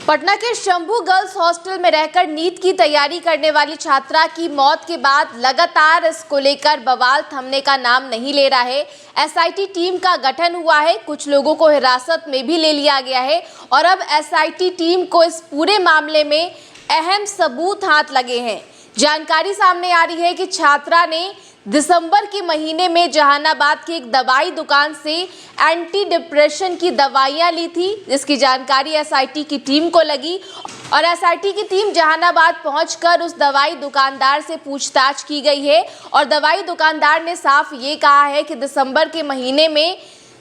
पटना के Shambhu girls hostel में रहकर नीट की तैयारी करने वाली छात्रा की मौत के बाद लगातार इसको लेकर बवाल थमने का नाम नहीं ले रहा है। एसआईटी टीम का गठन हुआ है, कुछ लोगों को हिरासत में भी ले लिया गया है और अब एसआईटी टीम को इस पूरे मामले में अहम सबूत हाथ लगे हैं। जानकारी सामने आ रही है कि छात्रा ने दिसंबर के महीने में जहानाबाद की एक दवाई दुकान से एंटी डिप्रेशन की दवाइयां ली थी, जिसकी जानकारी एसआईटी की टीम को लगी और एसआईटी की टीम जहानाबाद पहुंचकर उस दवाई दुकानदार से पूछताछ की गई है और दवाई दुकानदार ने साफ ये कहा है कि दिसंबर के महीने में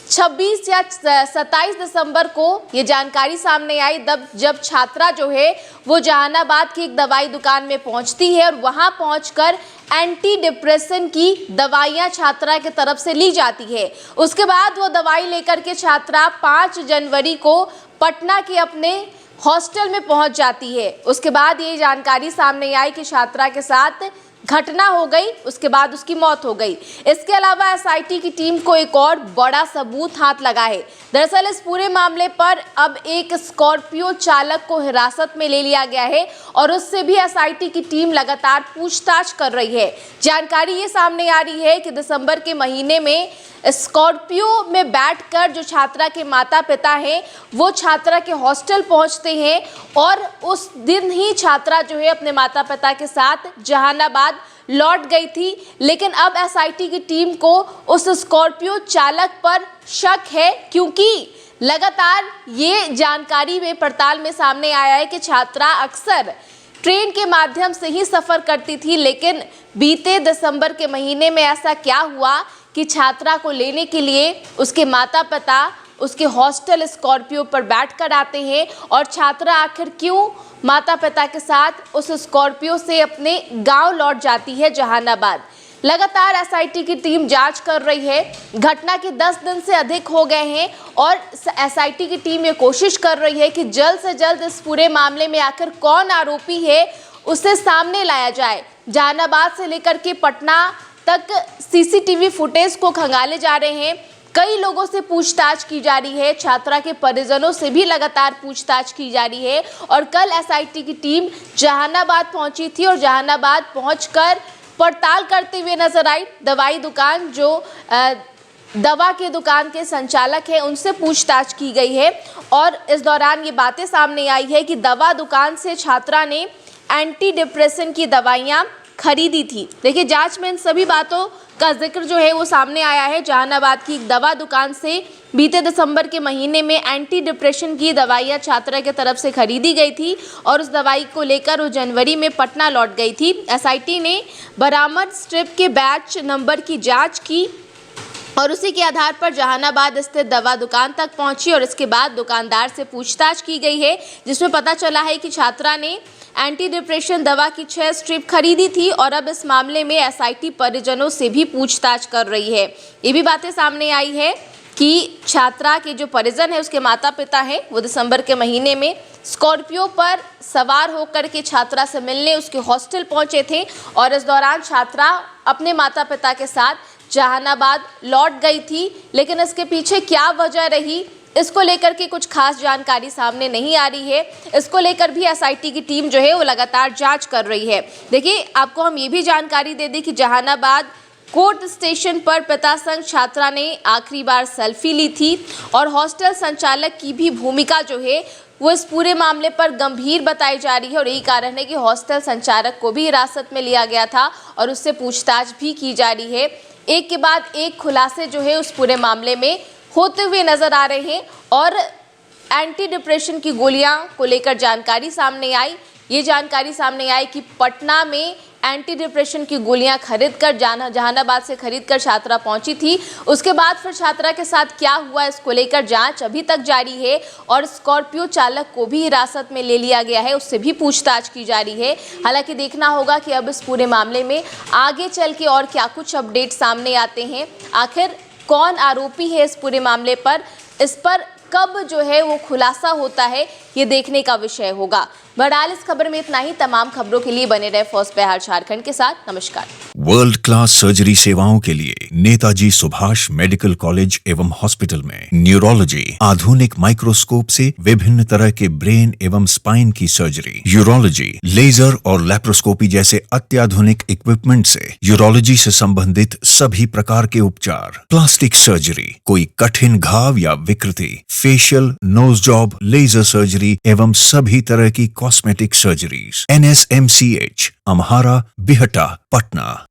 26 या 27 दिसंबर को ये जानकारी सामने आई जब छात्रा जो है वो जहानाबाद की एक दवाई दुकान में पहुंचती है और वहां पहुंचकर एंटी डिप्रेशन की दवाइयां छात्रा की तरफ से ली जाती है। उसके बाद वो दवाई लेकर के छात्रा 5 जनवरी को पटना के अपने हॉस्टल में पहुंच जाती है। उसके बाद ये जानकारी सामने आई कि छात्रा के साथ घटना हो गई, उसके बाद उसकी मौत हो गई। इसके अलावा एसआईटी की टीम को एक और बड़ा सबूत हाथ लगा है। दरअसल इस पूरे मामले पर अब एक स्कॉर्पियो चालक को हिरासत में ले लिया गया है और उससे भी एसआईटी की टीम लगातार पूछताछ कर रही है। जानकारी ये सामने आ रही है कि दिसंबर के महीने में स्कॉर्पियो में बैठकर जो छात्रा के माता पिता हैं वो छात्रा के हॉस्टल पहुंचते हैं और उस दिन ही छात्रा जो है अपने माता पिता के साथ जहानाबाद लौट गई थी। लेकिन अब एसआईटी की टीम को उस स्कॉर्पियो चालक पर शक है, क्योंकि लगातार ये जानकारी में पड़ताल में सामने आया है कि छात्रा अक्सर ट्रेन के माध्यम से ही सफ़र करती थी। लेकिन बीते दिसंबर के महीने में ऐसा क्या हुआ कि छात्रा को लेने के लिए उसके माता पिता उसके हॉस्टल स्कॉर्पियो पर बैठकर आते हैं और छात्रा आखिर क्यों माता पिता के साथ उस स्कॉर्पियो से अपने गांव लौट जाती है जहानाबाद। लगातार एसआईटी की टीम जांच कर रही है। घटना के 10 दिन से अधिक हो गए हैं और एसआईटी की टीम ये कोशिश कर रही है कि जल्द से जल्द इस पूरे मामले में आखिर कौन आरोपी है उसे सामने लाया जाए। जहानाबाद से लेकर के पटना तक सीसीटीवी फुटेज को खंगाले जा रहे हैं। कई लोगों से पूछताछ की जा रही है, छात्रा के परिजनों से भी लगातार पूछताछ की जा रही है और कल एसआईटी की टीम जहानाबाद पहुंची थी और जहानाबाद पहुंचकर पड़ताल करते हुए नजर आई। दवाई दुकान जो दवा के दुकान के संचालक हैं उनसे पूछताछ की गई है और इस दौरान ये बातें सामने आई है कि दवा दुकान से छात्रा ने एंटी डिप्रेशन की दवाइयाँ खरीदी थी। देखिए, जांच में इन सभी बातों का जिक्र जो है वो सामने आया है। जहानाबाद की एक दवा दुकान से बीते दिसंबर के महीने में एंटी डिप्रेशन की दवाइयाँ छात्रा की तरफ से खरीदी गई थी और उस दवाई को लेकर वो जनवरी में पटना लौट गई थी। एसआईटी ने बरामद स्ट्रिप के बैच नंबर की जाँच की और उसी के आधार पर जहानाबाद स्थित दवा दुकान तक पहुंची और इसके बाद दुकानदार से पूछताछ की गई है, जिसमें पता चला है कि छात्रा ने एंटी डिप्रेशन दवा की 6 स्ट्रिप खरीदी थी और अब इस मामले में एसआईटी परिजनों से भी पूछताछ कर रही है। ये भी बातें सामने आई है कि छात्रा के जो परिजन है उसके माता पिता हैं वो दिसंबर के महीने में स्कॉर्पियो पर सवार होकर के छात्रा से मिलने उसके हॉस्टल पहुंचे थे और इस दौरान छात्रा अपने माता पिता के साथ जहानाबाद लौट गई थी। लेकिन इसके पीछे क्या वजह रही, इसको लेकर के कुछ खास जानकारी सामने नहीं आ रही है। इसको लेकर भी एसआईटी की टीम जो है वो लगातार जांच कर रही है। देखिए, आपको हम ये भी जानकारी दे दें कि जहानाबाद कोर्ट स्टेशन पर पिता संग छात्रा ने आखिरी बार सेल्फी ली थी और हॉस्टल संचालक की भी भूमिका जो है वो इस पूरे मामले पर गंभीर बताई जा रही है और यही कारण है कि हॉस्टल संचालक को भी हिरासत में लिया गया था और उससे पूछताछ भी की जा रही है। एक के बाद एक खुलासे जो है उस पूरे मामले में होते हुए नजर आ रहे हैं और एंटी डिप्रेशन की गोलियां को लेकर जानकारी सामने आई। ये जानकारी सामने आई कि पटना में एंटी डिप्रेशन की गोलियां खरीदकर जहानाबाद से खरीदकर छात्रा पहुंची थी। उसके बाद फिर छात्रा के साथ क्या हुआ इसको लेकर जांच अभी तक जारी है और स्कॉर्पियो चालक को भी हिरासत में ले लिया गया है, उससे भी पूछताछ की जा रही है। हालांकि देखना होगा कि अब इस पूरे मामले में आगे चल के और क्या कुछ अपडेट सामने आते हैं, आखिर कौन आरोपी है इस पूरे मामले पर, इस पर कब जो है वो खुलासा होता है, ये देखने का विषय होगा। बहरहाल इस खबर में इतना ही। तमाम खबरों के लिए बने रहे फर्स्ट बिहार झारखंड के साथ। नमस्कार। वर्ल्ड क्लास सर्जरी सेवाओं के लिए नेताजी सुभाष मेडिकल कॉलेज एवं हॉस्पिटल में न्यूरोलॉजी, आधुनिक माइक्रोस्कोप से विभिन्न तरह के ब्रेन एवं स्पाइन की सर्जरी, यूरोलॉजी, लेजर और लैप्रोस्कोपी जैसे अत्याधुनिक इक्विपमेंट से यूरोलॉजी से संबंधित सभी प्रकार के उपचार, प्लास्टिक सर्जरी, कोई कठिन घाव या विकृति, facial, nose job, laser surgery एवं सभी तरह की cosmetic surgeries. NSMCH, Amhara, Bihta, Patna.